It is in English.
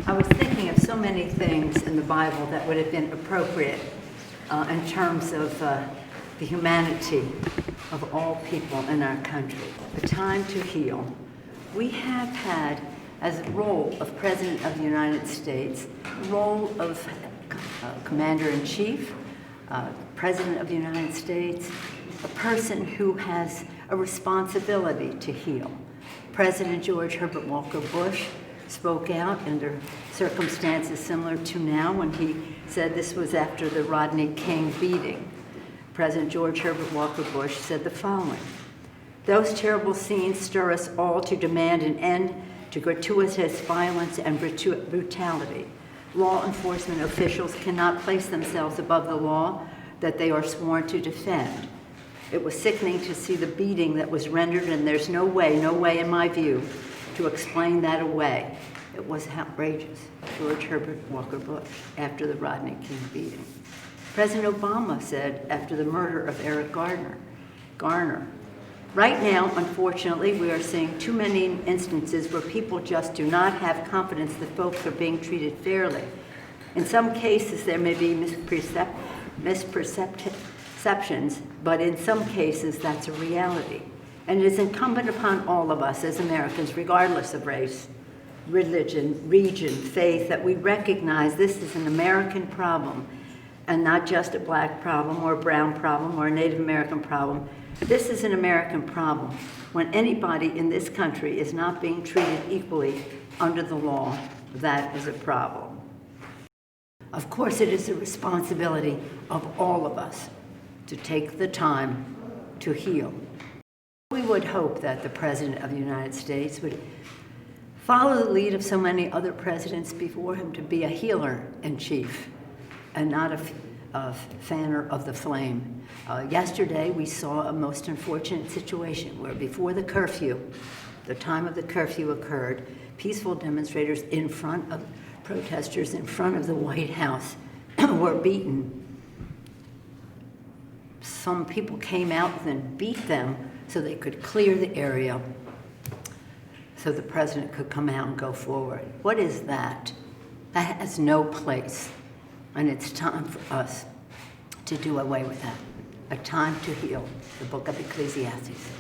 I was thinking of so many things in the Bible that would have been appropriate in terms of the humanity of all people in our country. A time to heal. We have had, as a role of President of the United States, the role of Commander-in-Chief, President of the United States, a person who has a responsibility to heal. President George Herbert Walker Bush spoke out under circumstances similar to now when he said this was after the Rodney King beating. President George Herbert Walker Bush said the following: "Those terrible scenes stir us all to demand an end to gratuitous violence and brutality. Law enforcement officials cannot place themselves above the law that they are sworn to defend. It was sickening to see the beating that was rendered, and there's no way in my view, to explain that away. It was outrageous." George Herbert Walker Bush, after the Rodney King beating. President Obama said after the murder of Eric Garner, "Right now, unfortunately, we are seeing too many instances where people just do not have confidence that folks are being treated fairly. In some cases, there may be misperceptions, but in some cases, that's a reality. And it is incumbent upon all of us as Americans, regardless of race, religion, region, faith, that we recognize this is an American problem and not just a black problem or a brown problem or a Native American problem. This is an American problem when anybody in this country is not being treated equally under the law. That is a problem." Of course, it is the responsibility of all of us to take the time to heal. We would hope that the President of the United States would follow the lead of so many other presidents before him to be a healer-in-chief and not a fanner of the flame. Yesterday, we saw a most unfortunate situation where before the curfew, the time of the curfew occurred, peaceful demonstrators in front of protesters in front of the White House were beaten. Some people came out and beat them so they could clear the area so the president could come out and go forward. What is that? That has no place. And it's time for us to do away with that. A time to heal. The book of Ecclesiastes.